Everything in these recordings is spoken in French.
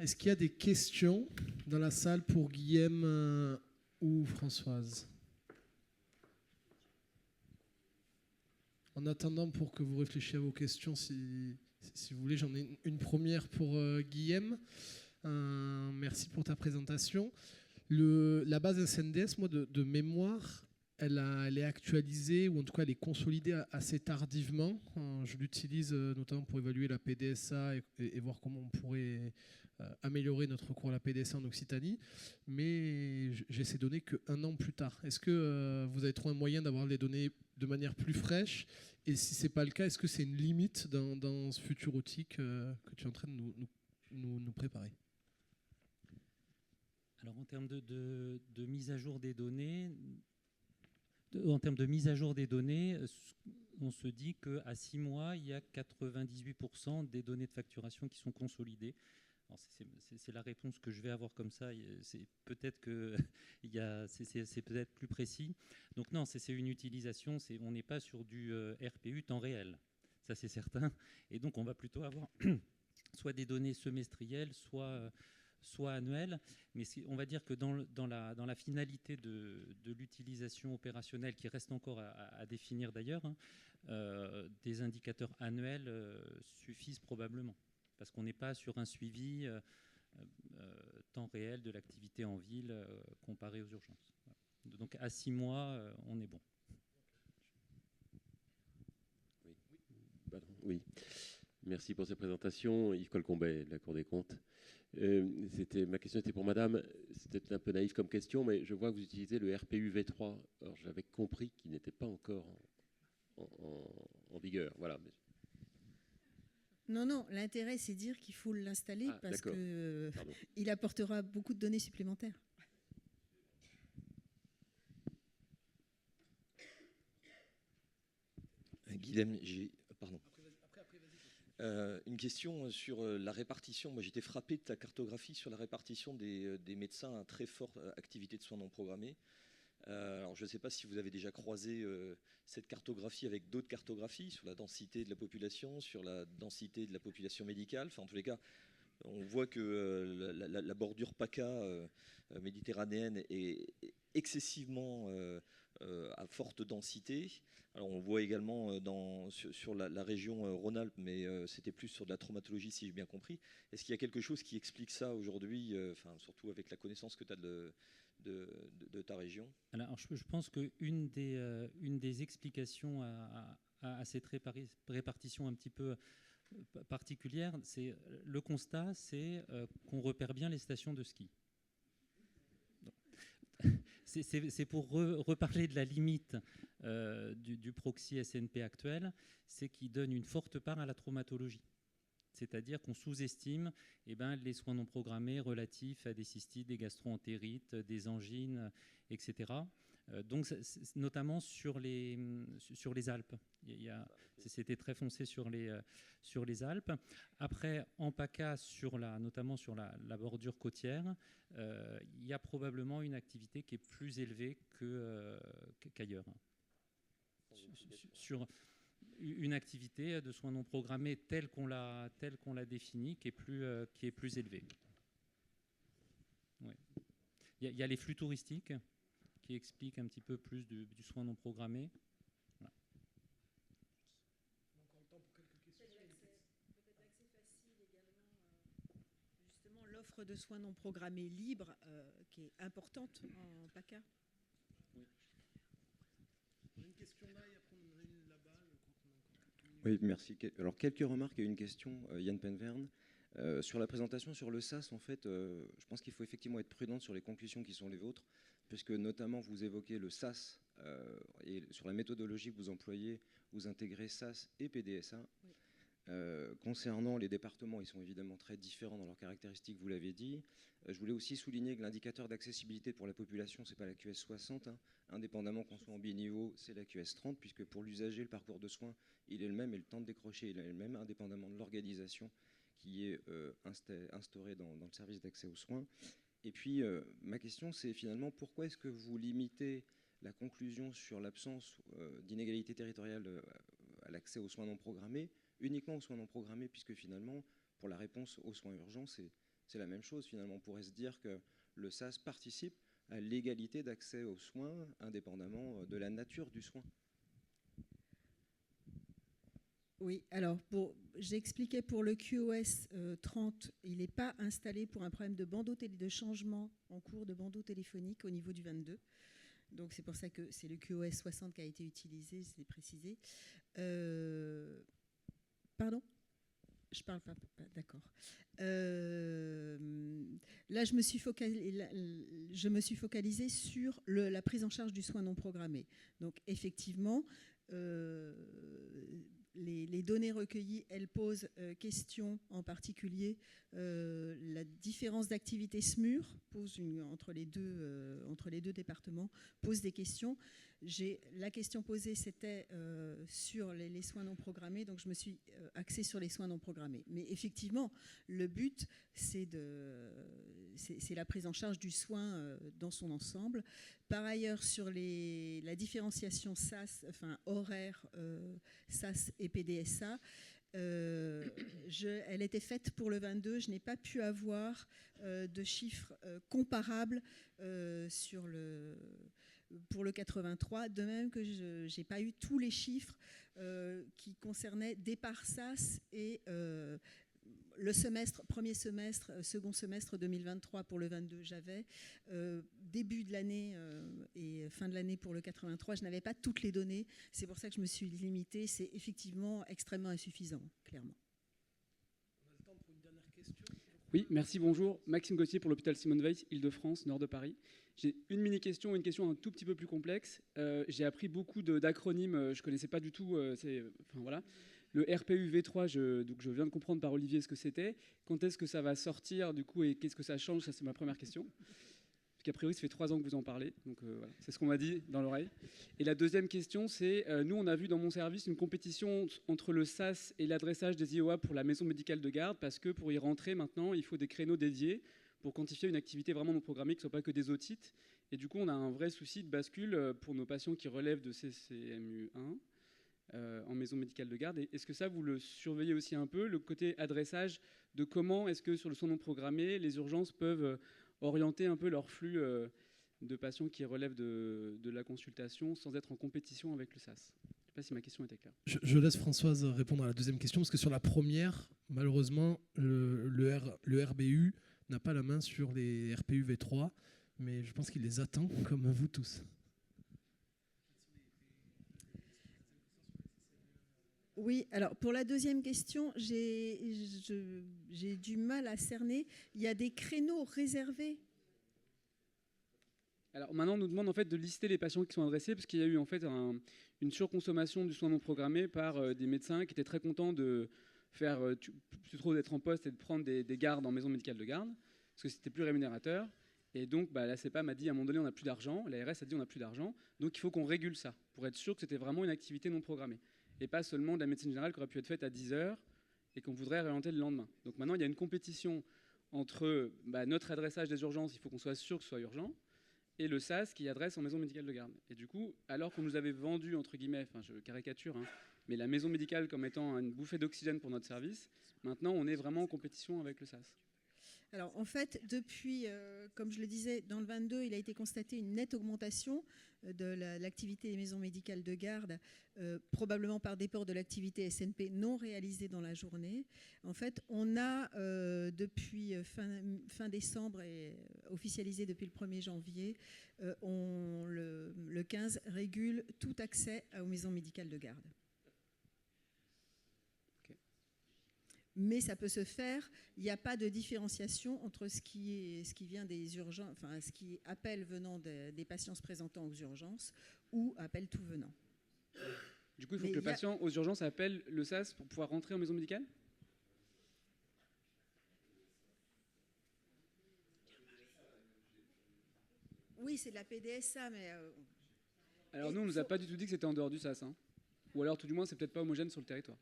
Est-ce qu'il y a des questions dans la salle pour Guillaume ou Françoise? En attendant, pour que vous réfléchissiez à vos questions, si vous voulez, j'en ai une première pour Guillaume. Merci pour ta présentation. La base SNDS, moi, de mémoire, elle est actualisée, ou en tout cas elle est consolidée assez tardivement. Je l'utilise notamment pour évaluer la PDSA et voir comment on pourrait améliorer notre cours à la PDSA en Occitanie. Mais j'ai ces données qu'un an plus tard. Est-ce que vous avez trouvé un moyen d'avoir les données de manière plus fraîche? Et si ce n'est pas le cas, est-ce que c'est une limite dans ce futur outil que tu es en train de nous préparer? Alors en termes de mise à jour des données, on se dit qu'à 6 mois, il y a 98% des données de facturation qui sont consolidées. C'est la réponse que je vais avoir comme ça. C'est peut-être c'est peut-être plus précis. Donc non, c'est une utilisation. On n'est pas sur du RPU temps réel. Ça, c'est certain. Et donc, on va plutôt avoir soit des données semestrielles, soit annuelles. Mais on va dire que dans la finalité de l'utilisation opérationnelle, qui reste encore à définir d'ailleurs, des indicateurs annuels suffisent probablement. Parce qu'on n'est pas sur un suivi temps réel de l'activité en ville comparé aux urgences. Donc à 6 mois, on est bon. Oui. Merci pour cette présentation. Yves Colcombet, de la Cour des comptes. Ma question était pour madame. C'était un peu naïf comme question, mais je vois que vous utilisez le RPU V3. Alors j'avais compris qu'il n'était pas encore en vigueur. Voilà. Non, l'intérêt, c'est dire qu'il faut l'installer parce qu'il apportera beaucoup de données supplémentaires. Guilhem, pardon. Une question sur la répartition. Moi, j'étais frappé de ta cartographie sur la répartition des médecins à très forte activité de soins non programmés. Alors, je ne sais pas si vous avez déjà croisé cette cartographie avec d'autres cartographies sur la densité de la population, sur la densité de la population médicale. Enfin, en tous les cas, on voit que la bordure PACA méditerranéenne est excessivement à forte densité. Alors, on voit également sur la région Rhône-Alpes, mais c'était plus sur de la traumatologie, si j'ai bien compris. Est-ce qu'il y a quelque chose qui explique ça aujourd'hui, surtout avec la connaissance que tu as de ta région? Alors, je pense qu'une des explications à cette répartition un petit peu particulière, c'est le constat, c'est qu'on repère bien les stations de ski. C'est pour reparler de la limite du proxy SNP actuel, c'est qu'il donne une forte part à la traumatologie. C'est-à-dire qu'on sous-estime les soins non programmés relatifs à des cystites, des gastro-entérites, des angines, etc. Donc, notamment sur les Alpes. C'était très foncé sur les Alpes. Après, en PACA, notamment sur la bordure côtière, il y a probablement une activité qui est plus élevée qu'ailleurs. Sur une activité de soins non programmés telle qu'on l'a définie, qui est plus élevée. Ouais. Il y a les flux touristiques qui expliquent un petit peu plus du soin non programmé. Voilà. Encore le temps pour quelques questions. Peut-être l'accès facile également. Justement, l'offre de soins non programmés libre, qui est importante en PACA. Oui. On a une question là et après on en a une là-bas. Oui, merci. Alors, quelques remarques et une question, Yann Penverne. Sur la présentation sur le SAS, en fait, je pense qu'il faut effectivement être prudent sur les conclusions qui sont les vôtres, puisque notamment vous évoquez le SAS et sur la méthodologie que vous employez, vous intégrez SAS et PDSA. Oui. Concernant les départements, ils sont évidemment très différents dans leurs caractéristiques, vous l'avez dit. Je voulais aussi souligner que l'indicateur d'accessibilité pour la population, ce n'est pas la QS 60. Indépendamment qu'on soit en biniveau, c'est la QS 30, puisque pour l'usager, le parcours de soins, il est le même et le temps de décrocher, il est le même, indépendamment de l'organisation qui est instaurée dans le service d'accès aux soins. Et puis, ma question, c'est finalement, pourquoi est-ce que vous limitez la conclusion sur l'absence d'inégalité territoriale à l'accès aux soins non programmés uniquement aux soins non programmés, puisque finalement, pour la réponse aux soins urgents, c'est c'est la même chose finalement. On pourrait se dire que le SAS participe à l'égalité d'accès aux soins indépendamment de la nature du soin. Oui, alors j'expliquais pour le QoS 30, il n'est pas installé pour un problème de changement en cours de bandeau téléphonique au niveau du 22. Donc c'est pour ça que c'est le QoS 60 qui a été utilisé, c'est précisé. Pardon ? Je parle pas, d'accord. Là, je me suis focalisée sur la prise en charge du soin non programmé. Donc effectivement, les données recueillies, elles posent question, en particulier la différence d'activité SMUR entre les deux départements pose des questions. La question posée, c'était sur les soins non programmés, donc je me suis axée sur les soins non programmés. Mais effectivement, le but, c'est la prise en charge du soin dans son ensemble. Par ailleurs, sur la différenciation SAS, enfin horaire, SAS et PDSA, elle était faite pour le 22. Je n'ai pas pu avoir de chiffres comparables pour le 83, de même que je n'ai pas eu tous les chiffres qui concernaient départ SAS et premier semestre, second semestre 2023 pour le 22, j'avais. Début de l'année et fin de l'année pour le 83, je n'avais pas toutes les données. C'est pour ça que je me suis limitée. C'est effectivement extrêmement insuffisant, clairement. On a le temps pour une dernière question. Oui, merci, bonjour. Maxime Gauthier pour l'hôpital Simone Veil, Île-de-France, nord de Paris. J'ai une mini-question, une question un tout petit peu plus complexe. J'ai appris beaucoup d'acronymes, je ne connaissais pas du tout. Voilà. Le RPU V3, donc je viens de comprendre par Olivier ce que c'était. Quand est-ce que ça va sortir, du coup, et qu'est-ce que ça change? Ça, c'est ma première question. Parce qu'a priori, ça fait 3 ans que vous en parlez. Donc voilà, c'est ce qu'on m'a dit dans l'oreille. Et la deuxième question, c'est, nous, on a vu dans mon service une compétition entre le SAS et l'adressage des IOA pour la maison médicale de garde, parce que pour y rentrer maintenant, il faut des créneaux dédiés pour quantifier une activité vraiment non programmée, qui ne soit pas que des otites. Et du coup, on a un vrai souci de bascule pour nos patients qui relèvent de CCMU1 en maison médicale de garde. Et est-ce que ça, vous le surveillez aussi un peu, le côté adressage de comment est-ce que sur le soin non programmé, les urgences peuvent orienter un peu leur flux de patients qui relèvent de la consultation sans être en compétition avec le SAS? Je ne sais pas si ma question était claire. Je laisse Françoise répondre à la deuxième question, parce que sur la première, malheureusement, le RBU n'a pas la main sur les RPU V3, mais je pense qu'il les attend, comme vous tous. Oui, alors pour la deuxième question, j'ai du mal à cerner. Il y a des créneaux réservés. Alors maintenant, on nous demande en fait de lister les patients qui sont adressés, parce qu'il y a eu en fait une surconsommation du soin non programmé par des médecins qui étaient très contents de faire plutôt d'être en poste et de prendre des gardes en maison médicale de garde, parce que c'était plus rémunérateur. Et donc la CEPAM a dit à un moment donné on n'a plus d'argent, l'ARS a dit on n'a plus d'argent, donc il faut qu'on régule ça pour être sûr que c'était vraiment une activité non programmée et pas seulement de la médecine générale qui aurait pu être faite à 10h et qu'on voudrait réorienter le lendemain. Donc maintenant il y a une compétition entre notre adressage des urgences, il faut qu'on soit sûr que ce soit urgent, et le SAS qui adresse en maison médicale de garde. Et du coup, alors qu'on nous avait vendu, entre guillemets, enfin je caricature, mais la maison médicale comme étant une bouffée d'oxygène pour notre service, maintenant on est vraiment en compétition avec le SAS. Alors en fait, depuis, comme je le disais, dans le 22, il a été constaté une nette augmentation de l'activité des maisons médicales de garde, probablement par déport de l'activité SNP non réalisée dans la journée. En fait, on a depuis fin décembre et officialisé depuis le 1er janvier, le 15 régule tout accès aux maisons médicales de garde. Mais ça peut se faire. Il n'y a pas de différenciation entre ce qui vient des urgences, enfin ce qui est appel venant des patients se présentant aux urgences ou appel tout venant. Du coup, il faut que le patient aux urgences appelle le SAS pour pouvoir rentrer en maison médicale ? Oui, c'est de la PDSA, mais... Alors nous, on ne nous a pas du tout dit que c'était en dehors du SAS. Ou alors, tout du moins, c'est peut-être pas homogène sur le territoire.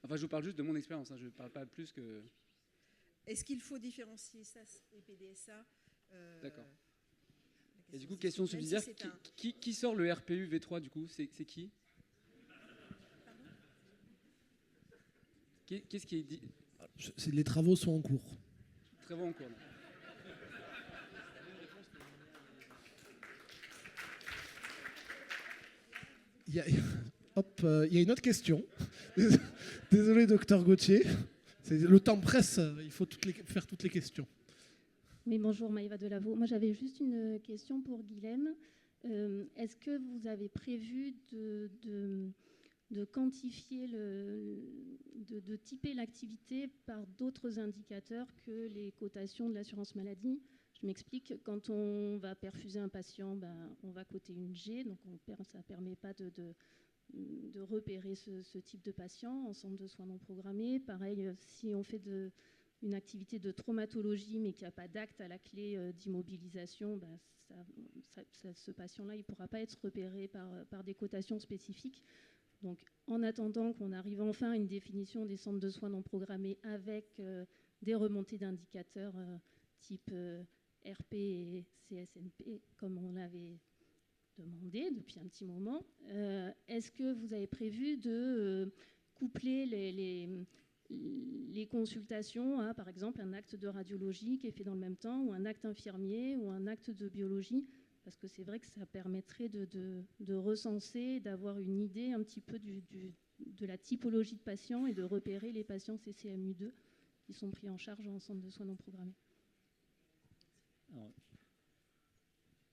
Enfin, je vous parle juste de mon expérience, je ne parle pas plus que... Est-ce qu'il faut différencier SAS et PDSA D'accord. Et du coup, question subsidiaire, qui sort le RPU V3 du coup? C'est qui? Qu'est-ce qui est dit? Les travaux sont en cours. Travaux en cours. Il y a une autre question. Désolé, docteur Gauthier. Le temps presse, il faut faire toutes les questions. Oui, bonjour, Maëva Delavaux. Moi, j'avais juste une question pour Guilhem. Est-ce que vous avez prévu de quantifier, de typer l'activité par d'autres indicateurs que les cotations de l'assurance maladie? Je m'explique, quand on va perfuser un patient, on va coter une G, donc ça ne permet pas de repérer ce type de patient en centre de soins non programmés. Pareil, si on fait une activité de traumatologie mais qu'il n'y a pas d'acte à la clé d'immobilisation, ce patient-là, il ne pourra pas être repéré par des cotations spécifiques. Donc, en attendant qu'on arrive enfin à une définition des centres de soins non programmés avec des remontées d'indicateurs type RP et CSNP, comme on l'avait demandé depuis un petit moment, est-ce que vous avez prévu de coupler les consultations à, par exemple, un acte de radiologie qui est fait dans le même temps, ou un acte infirmier, ou un acte de biologie? Parce que c'est vrai que ça permettrait de recenser, d'avoir une idée un petit peu de la typologie de patients et de repérer les patients CCMU2 qui sont pris en charge en centre de soins non programmés. Alors,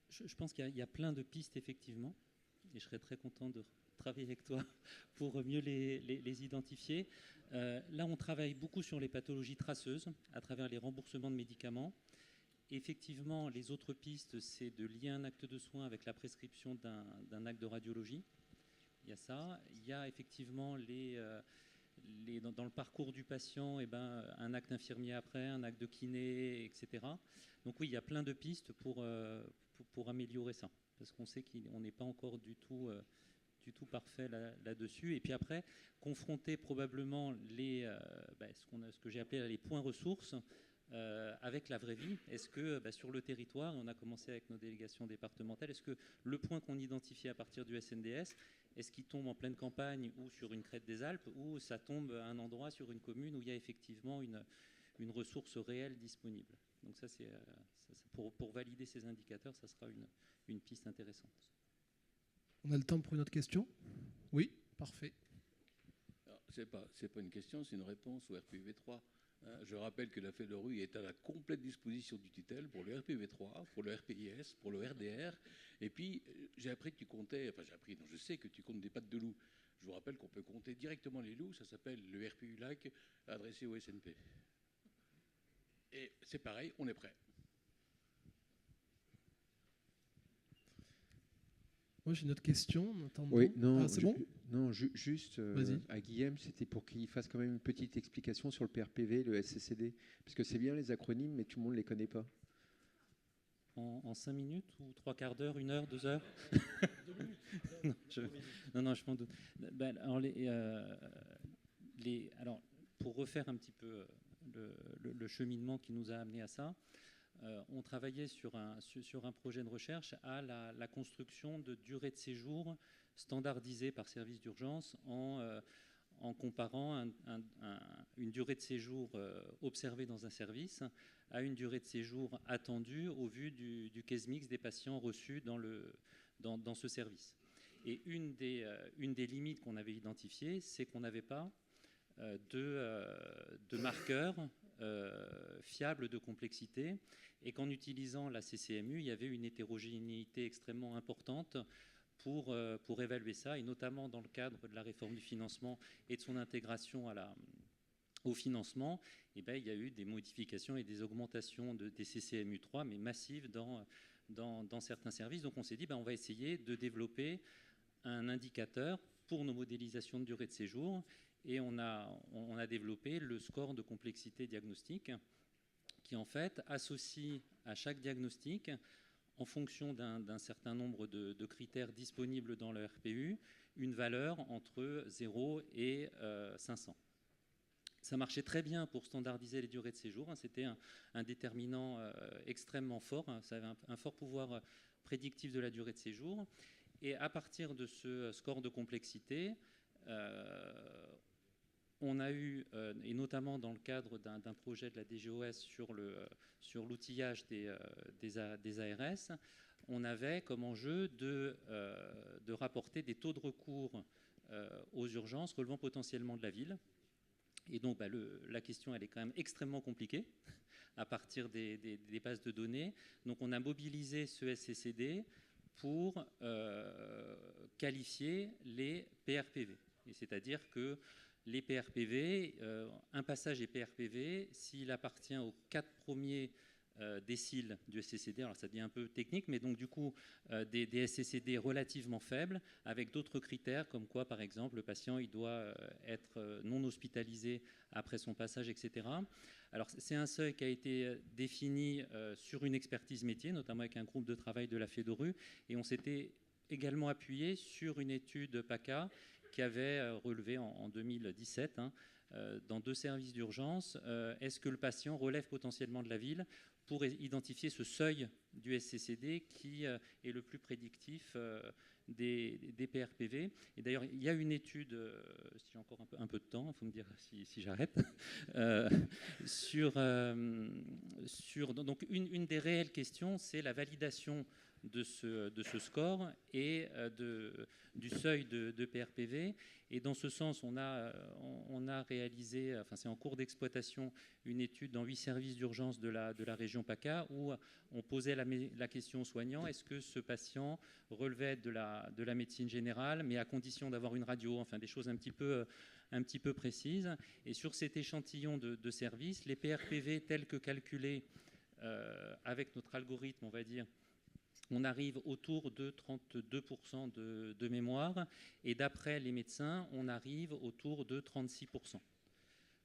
je pense qu'il y a plein de pistes, effectivement, et je serais très content de travailler avec toi pour mieux les identifier. Là, on travaille beaucoup sur les pathologies traceuses à travers les remboursements de médicaments. Effectivement, les autres pistes, c'est de lier un acte de soins avec la prescription d'un acte de radiologie. Il y a ça. Il y a effectivement dans le parcours du patient, un acte infirmier après, un acte de kiné, etc. Donc oui, il y a plein de pistes pour améliorer ça, parce qu'on sait qu'on n'est pas encore du tout parfait là-dessus. Et puis après, confronter probablement ce que j'ai appelé là, les points ressources avec la vraie vie. Est-ce que sur le territoire, on a commencé avec nos délégations départementales, est-ce que le point qu'on identifie à partir du SNDS, est-ce qu'il tombe en pleine campagne ou sur une crête des Alpes, ou ça tombe à un endroit sur une commune où il y a effectivement une ressource réelle disponible? Donc ça, c'est pour valider ces indicateurs, ça sera une piste intéressante. On a le temps pour une autre question? Oui, parfait. Ce n'est pas une question, c'est une réponse au RPV3. Je rappelle que la FEDORU est à la complète disposition du TITEL pour le RPV3, pour le RPIS, pour le RDR. Et puis, j'ai appris que tu comptais, je sais que tu comptes des pattes de loup. Je vous rappelle qu'on peut compter directement les loups, ça s'appelle le RPU LAC adressé au SNP. Et c'est pareil, on est prêt. Moi, j'ai une autre question. En attendant. Oui, non, c'est bon? Non, juste à Guilhem, c'était pour qu'il fasse quand même une petite explication sur le PRPV, le SCCD, parce que c'est bien les acronymes, mais tout le monde ne les connaît pas. En 5 minutes ou 3 quarts d'heure, 1 heure, 2 heures? Non, je m'en doute. Alors, pour refaire un petit peu le cheminement qui nous a amené à ça, on travaillait sur un projet de recherche à la construction de durée de séjour standardisée par service d'urgence en comparant une durée de séjour observée dans un service à une durée de séjour attendue au vu du case mix des patients reçus dans ce service. Et une des limites qu'on avait identifiées, c'est qu'on n'avait pas de marqueurs fiables de complexité, et qu'en utilisant la CCMU, il y avait une hétérogénéité extrêmement importante pour évaluer ça, et notamment dans le cadre de la réforme du financement et de son intégration au financement, il y a eu des modifications et des augmentations des CCMU3, mais massives dans certains services. Donc on s'est dit, on va essayer de développer un indicateur pour nos modélisations de durée de séjour, et on a développé le score de complexité diagnostique, qui en fait associe à chaque diagnostic, en fonction d'un certain nombre de critères disponibles dans le RPU, une valeur entre 0 et 500. Ça marchait très bien pour standardiser les durées de séjour. C'était un déterminant extrêmement fort. Ça avait un fort pouvoir prédictif de la durée de séjour. Et à partir de ce score de complexité, on a eu, et notamment dans le cadre d'un projet de la DGOS sur l'outillage des ARS, on avait comme enjeu de rapporter des taux de recours aux urgences relevant potentiellement de la ville. Et donc, la question, elle est quand même extrêmement compliquée à partir des bases de données. Donc, on a mobilisé ce SCCD pour qualifier les PRPV. C'est-à-dire que les PRPV, un passage est PRPV s'il appartient aux 4 premiers déciles du SCCD. Alors ça devient un peu technique, mais donc du coup des SCCD relativement faibles avec d'autres critères comme quoi par exemple le patient il doit être non hospitalisé après son passage, etc. Alors c'est un seuil qui a été défini sur une expertise métier, notamment avec un groupe de travail de la FEDORU, et on s'était également appuyé sur une étude PACA qui avait relevé en 2017 dans 2 services d'urgence, est-ce que le patient relève potentiellement de la ville, pour identifier ce seuil du SCCD qui est le plus prédictif des PRPV. Et d'ailleurs, il y a une étude, si j'ai encore un peu de temps, il faut me dire si j'arrête, donc une des réelles questions, c'est la validation de ce score et du seuil de PRPV. Et dans ce sens, on a réalisé, enfin c'est en cours d'exploitation, une étude dans 8 services d'urgence de la région PACA où on posait la question aux soignants, est-ce que ce patient relevait de la médecine générale, mais à condition d'avoir une radio, enfin des choses un petit peu précises. Et sur cet échantillon de services, les PRPV tels que calculés avec notre algorithme, on va dire, on arrive autour de 32% de mémoire, et d'après les médecins, on arrive autour de 36%.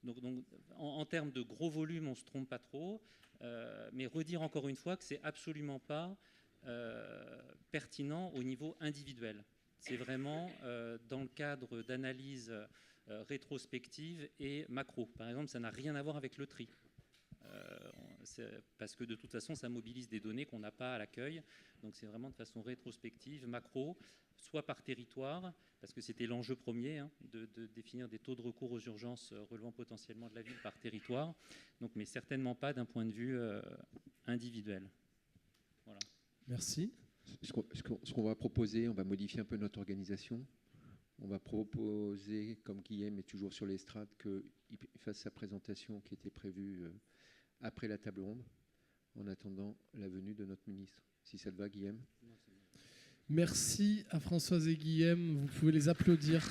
Donc en termes de gros volume, on ne se trompe pas trop, mais redire encore une fois que ce n'est absolument pas pertinent au niveau individuel. C'est vraiment dans le cadre d'analyse rétrospective et macro. Par exemple, ça n'a rien à voir avec le tri. Parce que de toute façon, ça mobilise des données qu'on n'a pas à l'accueil. Donc c'est vraiment de façon rétrospective, macro, soit par territoire, parce que c'était l'enjeu premier, de définir des taux de recours aux urgences relevant potentiellement de la ville par territoire, donc, mais certainement pas d'un point de vue individuel. Voilà. Merci. Ce qu'on va proposer, on va modifier un peu notre organisation. On va proposer, comme Guillaume est toujours sur l'estrade, qu'il fasse sa présentation qui était prévue après la table ronde, en attendant la venue de notre ministre. Si ça te va, Guillaume. Merci à Françoise et Guillaume. Vous pouvez les applaudir.